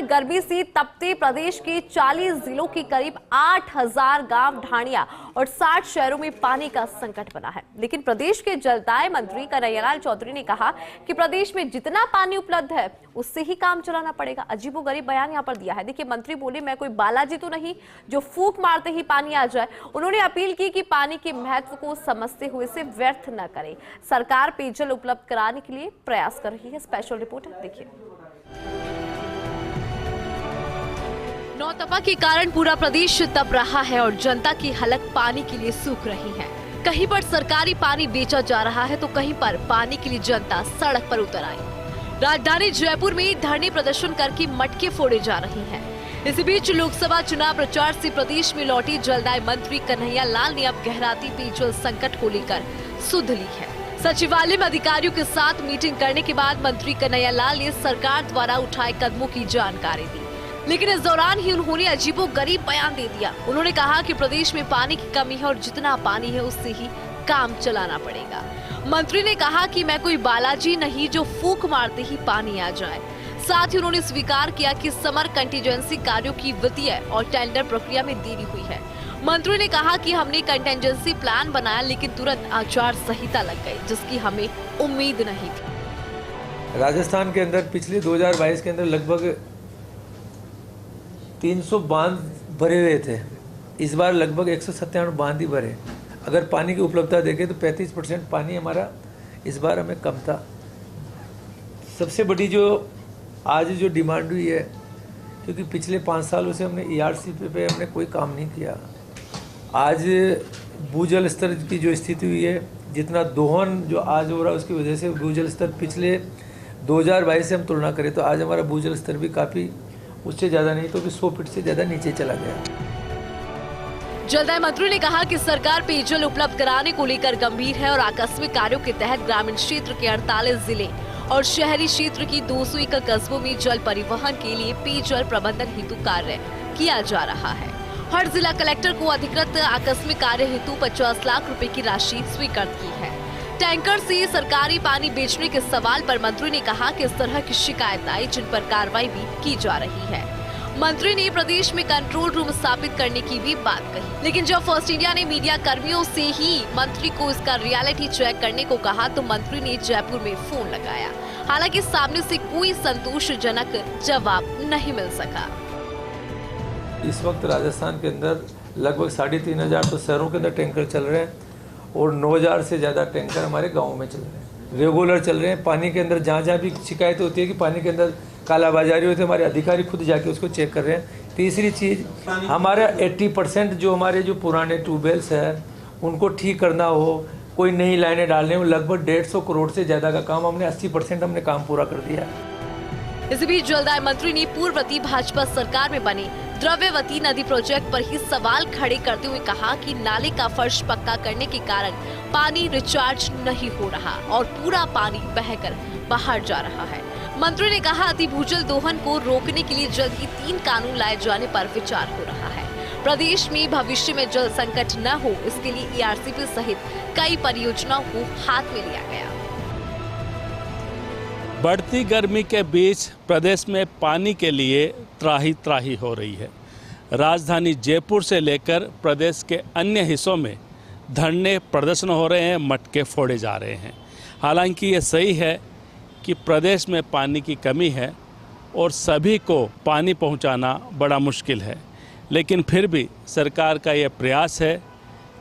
भीषण गर्मी से तपते प्रदेश के 40 जिलों के करीब 8000 गांव, ढाणियां और 60 शहरों में पानी का संकट बना है। लेकिन प्रदेश के जलदाय मंत्री कन्हैयालाल चौधरी ने कहा कि प्रदेश में जितना पानी उपलब्ध है उससे ही काम चलाना पड़ेगा। अजीबोगरीब बयान यहां पर दिया है। देखिए, मंत्री बोले मैं कोई बालाजी तो नहीं जो फूंक मारते ही पानी आ जाए। उन्होंने अपील की कि पानी के महत्व को समझते हुए इसे व्यर्थ न करें। सरकार पेयजल उपलब्ध कराने के लिए प्रयास कर रही है। स्पेशल रिपोर्ट देखिए। नौतपा के कारण पूरा प्रदेश तप रहा है और जनता की हलक पानी के लिए सूख रही है। कहीं पर सरकारी पानी बेचा जा रहा है तो कहीं पर पानी के लिए जनता सड़क पर उतर आई। राजधानी जयपुर में धरने प्रदर्शन करके मटके फोड़े जा रहे हैं। इसी बीच लोकसभा चुनाव प्रचार से प्रदेश में लौटे जलदाय मंत्री कन्हैयालाल ने अब गहराती पेयजल संकट को लेकर सुध ली है। सचिवालय में अधिकारियों के साथ मीटिंग करने के बाद मंत्री कन्हैयालाल ने सरकार द्वारा उठाए कदमों की जानकारी दी, लेकिन इस दौरान ही उन्होंने अजीबोगरीब बयान दे दिया। उन्होंने कहा कि प्रदेश में पानी की कमी है और जितना पानी है उससे ही काम चलाना पड़ेगा। मंत्री ने कहा कि मैं कोई बालाजी नहीं जो फूंक मारते ही पानी आ जाए। साथ ही उन्होंने स्वीकार किया कि समर कंटीजेंसी कार्यों की वित्तीय और टेंडर प्रक्रिया में देरी हुई है। मंत्री ने कहा कि हमने कंटीजेंसी प्लान बनाया लेकिन तुरंत आचार संहिता लग गई, जिसकी हमें उम्मीद नहीं थी। राजस्थान के अंदर पिछले 2022 के अंदर लगभग 300 बांध भरे हुए थे। इस बार लगभग 197 बांध ही भरे। अगर पानी की उपलब्धता देखें तो 35% पानी हमारा इस बार हमें कम था। सबसे बड़ी जो आज जो डिमांड हुई है, क्योंकि पिछले 5 सालों से हमने ERCP पे हमने कोई काम नहीं किया। आज भूजल स्तर की जो स्थिति हुई है, जितना दोहन जो आज हो रहा है उसकी वजह से भूजल स्तर पिछले 2022 से हम तुलना करें तो आज हमारा भूजल स्तर भी काफ़ी, उससे ज़्यादा नहीं तो भी 100 फीट से ज़्यादा नीचे चला गया। जलदाय मंत्री ने कहा कि सरकार पेयजल उपलब्ध कराने को लेकर गंभीर है और आकस्मिक कार्यों के तहत ग्रामीण क्षेत्र के 48 जिले और शहरी क्षेत्र की 201 कस्बों में जल परिवहन के लिए पेयजल प्रबंधन हेतु कार्य किया जा रहा है। हर जिला कलेक्टर को अधिकृत आकस्मिक कार्य हेतु 50 लाख रुपए की राशि स्वीकृत की है। टैंकर से सरकारी पानी बेचने के सवाल पर मंत्री ने कहा कि इस तरह की शिकायत आई जिन पर कार्रवाई भी की जा रही है। मंत्री ने प्रदेश में कंट्रोल रूम स्थापित करने की भी बात कही, लेकिन जब फर्स्ट इंडिया ने मीडिया कर्मियों से ही मंत्री को इसका रियलिटी चेक करने को कहा तो मंत्री ने जयपुर में फोन लगाया। हालांकि सामने से कोई संतोषजनक जवाब नहीं मिल सका। इस वक्त राजस्थान के अंदर लगभग 3500 तो शहरों के अंदर टैंकर चल रहे हैं और 9000 से ज़्यादा टैंकर हमारे गाँव में चल रहे हैं, रेगुलर चल रहे हैं। पानी के अंदर जहाँ भी शिकायत होती है कि पानी के अंदर कालाबाजारी होती है, हमारे अधिकारी खुद जाके उसको चेक कर रहे हैं। तीसरी चीज़, हमारा 80% जो हमारे जो पुराने ट्यूबवेल्स हैं उनको ठीक करना हो, कोई नई लाइनें डालने हो, लगभग 150 करोड़ से ज़्यादा का काम हमने 80% हमने काम पूरा कर दिया। इस बीच जलदाय मंत्री ने पूर्ववर्ती भाजपा सरकार में बने द्रव्यवती नदी प्रोजेक्ट पर ही सवाल खड़े करते हुए कहा कि नाले का फर्श पक्का करने के कारण पानी रिचार्ज नहीं हो रहा और पूरा पानी बहकर बाहर जा रहा है। मंत्री ने कहा अति भूजल दोहन को रोकने के लिए जल्द ही 3 कानून लाए जाने पर विचार हो रहा है। प्रदेश में भविष्य में जल संकट न हो इसके लिए ERCP सहित कई परियोजनाओं को हाथ में लिया गया। बढ़ती गर्मी के बीच प्रदेश में पानी के लिए त्राही त्राही हो रही है। राजधानी जयपुर से लेकर प्रदेश के अन्य हिस्सों में धरने प्रदर्शन हो रहे हैं, मटके फोड़े जा रहे हैं। हालांकि ये सही है कि प्रदेश में पानी की कमी है और सभी को पानी पहुंचाना बड़ा मुश्किल है, लेकिन फिर भी सरकार का ये प्रयास है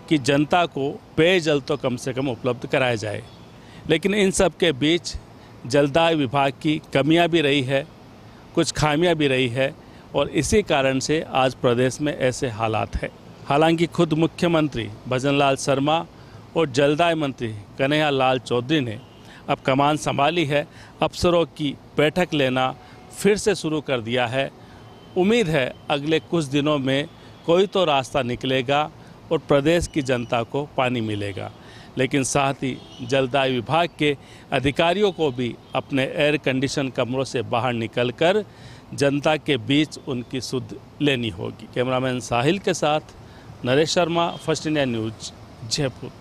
कि जनता को पेयजल तो कम से कम उपलब्ध कराया जाए। लेकिन इन सब के बीच जलदाय विभाग की कमियां भी रही है, कुछ खामियां भी रही है और इसी कारण से आज प्रदेश में ऐसे हालात है। हालांकि खुद मुख्यमंत्री भजनलाल शर्मा और जलदाय मंत्री कन्हैयालाल चौधरी ने अब कमान संभाली है, अफसरों की बैठक लेना फिर से शुरू कर दिया है। उम्मीद है अगले कुछ दिनों में कोई तो रास्ता निकलेगा और प्रदेश की जनता को पानी मिलेगा। लेकिन साथ ही जलदाय विभाग के अधिकारियों को भी अपने एयर कंडीशन कमरों से बाहर निकलकर जनता के बीच उनकी सुध लेनी होगी। कैमरामैन साहिल के साथ Naresh Sharma, first India news, Jaipur.